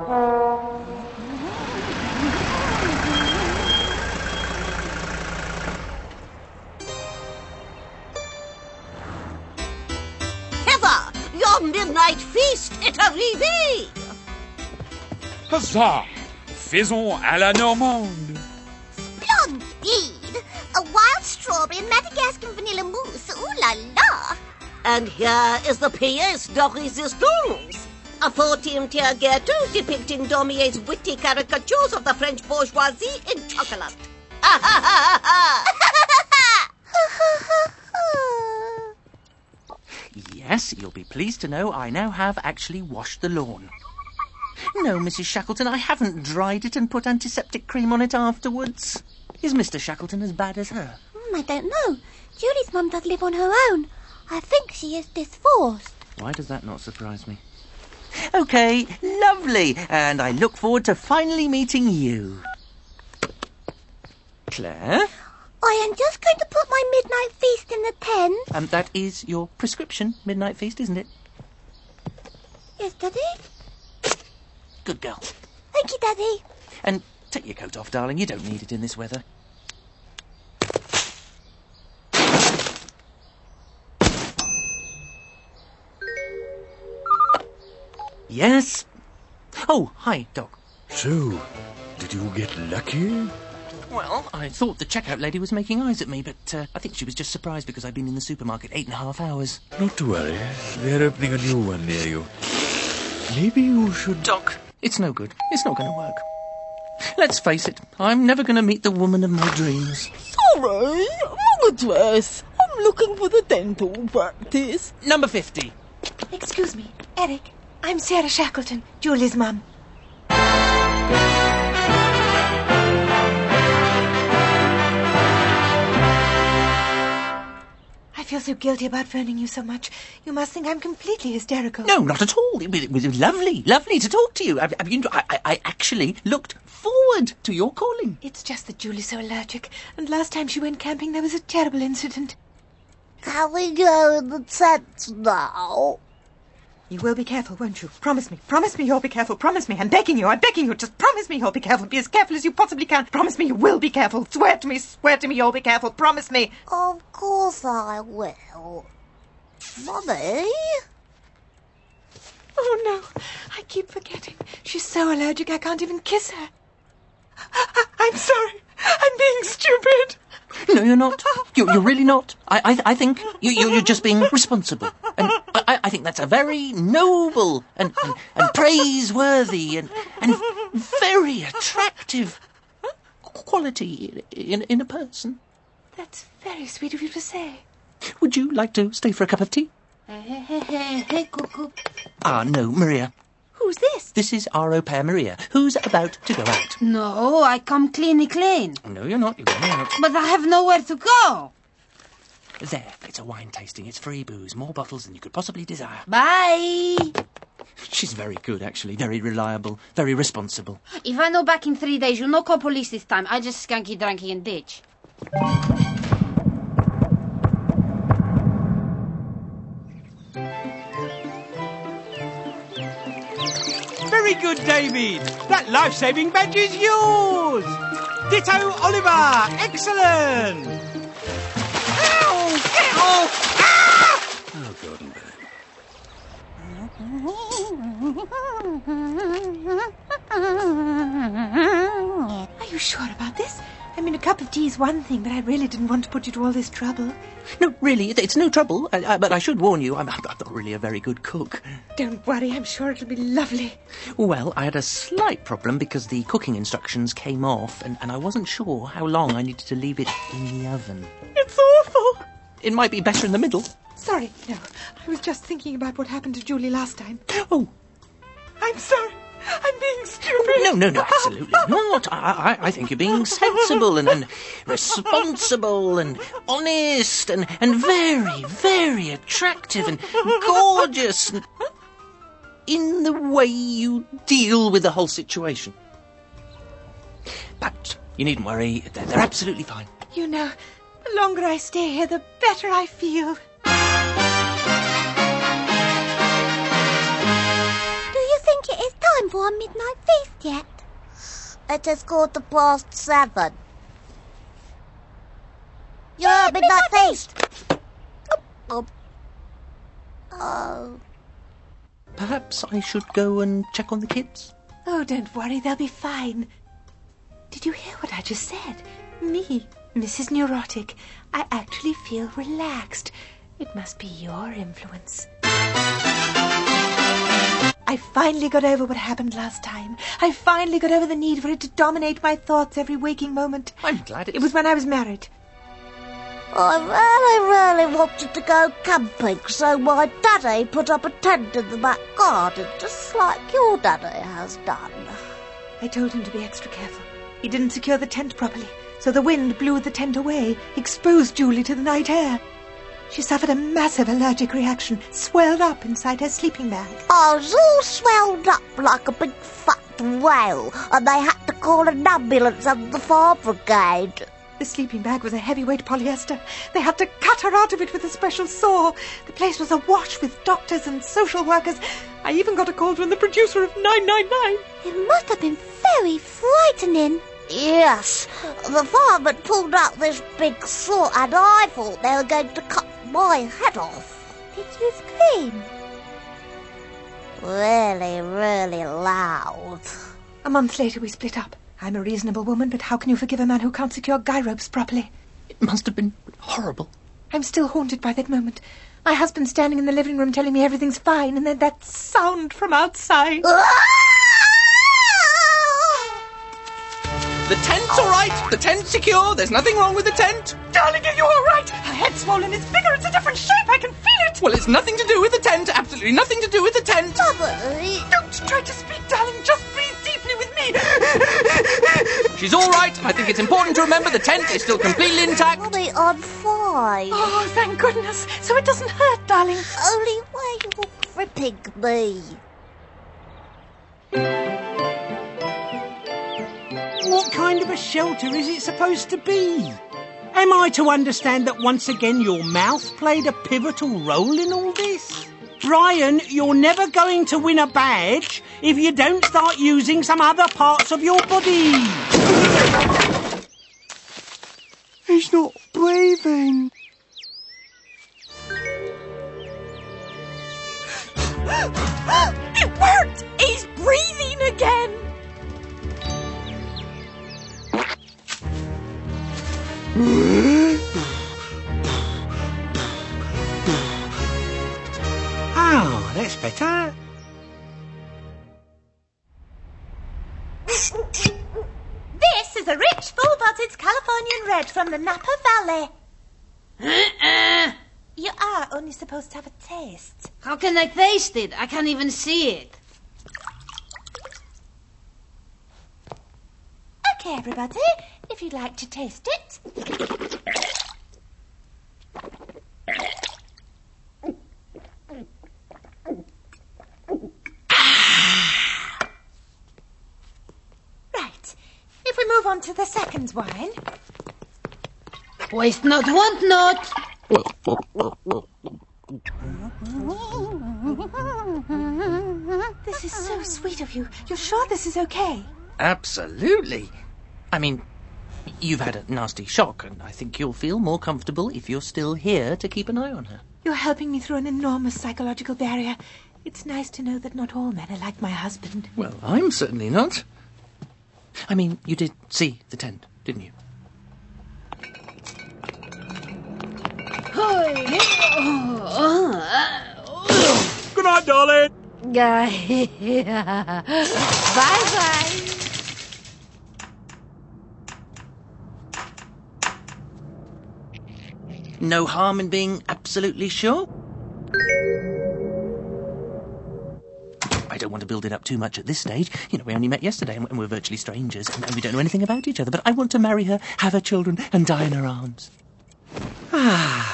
Heather, your midnight feast est arrivé! Huzzah! Faisons à la Normande. Splendide! A wild strawberry and Madagascar vanilla mousse. Ooh la la! And here is the pièce de résistance. A 14-tier gâteau depicting Dormier's witty caricatures of the French bourgeoisie in chocolate. Yes, you'll be pleased to know I now have actually washed the lawn. No, Mrs. Shackleton, I haven't dried it and put antiseptic cream on it afterwards. Is Mr. Shackleton as bad as her? I don't know. Julie's mum does live on her own. I think she is divorced. Why does that not surprise me? OK, lovely. And I look forward to finally meeting you. Claire? I am just going to put my midnight feast in the tent. That is your prescription midnight feast, isn't it? Yes, Daddy? Good girl. Thank you, Daddy. And take your coat off, darling. You don't need it in this weather. Yes? Oh, hi, Doc. So, did you get lucky? Well, I thought the checkout lady was making eyes at me, but I think she was just surprised because I'd been in the supermarket 8.5 hours. Not to worry. They're opening a new one near you. Maybe you should... Doc, it's no good. It's not going to work. Let's face it, I'm never going to meet the woman of my dreams. Sorry, wrong address. I'm looking for the dental practice. Number 50. Excuse me, Eric. I'm Sarah Shackleton, Julie's mum. I feel so guilty about phoning you so much. You must think I'm completely hysterical. No, not at all. It was lovely to talk to you. I actually looked forward to your calling. It's just that Julie's so allergic, and last time she went camping there was a terrible incident. Can we go in the tent now? You will be careful, won't you? Promise me you'll be careful. Promise me, I'm begging you, just promise me you'll be careful. Be as careful as you possibly can. Promise me you will be careful. Swear to me you'll be careful. Promise me. Of course I will. Mummy? Oh no, I keep forgetting. She's so allergic I can't even kiss her. I'm sorry, I'm being stupid. No, you're not. You're really not. I think you're just being responsible. And I think that's a very noble and praiseworthy and very attractive quality in a person. That's very sweet of you to say. Would you like to stay for a cup of tea? Hey, Cuckoo. No, Maria. Who's this? This is our au pair, Maria, who's about to go out. No, I come clean. No, you're not. You're going out. But I have nowhere to go. There, it's a wine tasting. It's free booze. More bottles than you could possibly desire. Bye. She's very good, actually. Very reliable. Very responsible. If I know back in 3 days, you'll not call police this time. I just skanky, dranky and ditch. Very good, David. That life-saving badge is yours. Ditto, Oliver. Excellent. Ow! Get off! Ah! Oh, Gordon. Are you sure about this? I mean, a cup of tea is one thing, but I really didn't want to put you to all this trouble. No, really, it's no trouble. But I should warn you, I'm not really a very good cook. Don't worry, I'm sure it'll be lovely. Well, I had a slight problem because the cooking instructions came off, and I wasn't sure how long I needed to leave it in the oven. It's awful. It might be better in the middle. Sorry, no. I was just thinking about what happened to Julie last time. Oh. I'm sorry. I'm being stupid. No, absolutely not. I think you're being sensible and responsible and honest and very, very attractive and gorgeous and in the way you deal with the whole situation. But you needn't worry. They're absolutely fine. You know, the longer I stay here, the better I feel. Do you think it is time time for our midnight feast yet? It is 7:15. Your midnight feast. Oh. Perhaps I should go and check on the kids? Oh, don't worry, they'll be fine. Did you hear what I just said? Me, Mrs. Neurotic. I actually feel relaxed. It must be your influence. I finally got over what happened last time. I finally got over the need for it to dominate my thoughts every waking moment. I'm glad It was when I was married. I really wanted to go camping, so my daddy put up a tent in the back garden, just like your daddy has done. I told him to be extra careful. He didn't secure the tent properly, so the wind blew the tent away, exposed Julie to the night air. She suffered a massive allergic reaction, swelled up inside her sleeping bag. I was all swelled up like a big fat whale, and they had to call an ambulance and the fire brigade. The sleeping bag was a heavyweight polyester. They had to cut her out of it with a special saw. The place was awash with doctors and social workers. I even got a call from the producer of 999. It must have been very frightening. Yes, the fireman pulled out this big saw, and I thought they were going to cut my head off. Did you scream? Really, really loud. A month later we split up. I'm a reasonable woman, but how can you forgive a man who can't secure guy ropes properly? It must have been horrible. I'm still haunted by that moment. My husband standing in the living room telling me everything's fine, and then that sound from outside. The tent's all right. The tent's secure. There's nothing wrong with the tent. Darling, are you all right? Her head's swollen. It's bigger. It's a different shape. I can feel it. Well, it's nothing to do with the tent. Absolutely nothing to do with the tent. Don't try to speak, darling. Just breathe deeply with me. She's all right. I think it's important to remember the tent is still completely intact. Mommy, I'm fine. Oh, thank goodness. So it doesn't hurt, darling. Only why you're gripping me. What kind of a shelter is it supposed to be? Am I to understand that once again your mouth played a pivotal role in all this? Brian, you're never going to win a badge if you don't start using some other parts of your body. He's not breathing. It worked! He's breathing again! Oh, that's better. This is a rich, full-bodied Californian red from the Napa Valley. You are only supposed to have a taste. How can I taste it? I can't even see it. Okay, everybody, if you'd like to taste it. Right, if we move on to the second wine. Waste not, want not. This is so sweet of you. You're sure this is okay? Absolutely. I mean, you've had a nasty shock, and I think you'll feel more comfortable if you're still here to keep an eye on her. You're helping me through an enormous psychological barrier. It's nice to know that not all men are like my husband. Well, I'm certainly not. I mean, you did see the tent, didn't you? Good night, darling. Bye-bye. No harm in being absolutely sure? I don't want to build it up too much at this stage. You know, we only met yesterday and we're virtually strangers and we don't know anything about each other. But I want to marry her, have her children and die in her arms. Ah,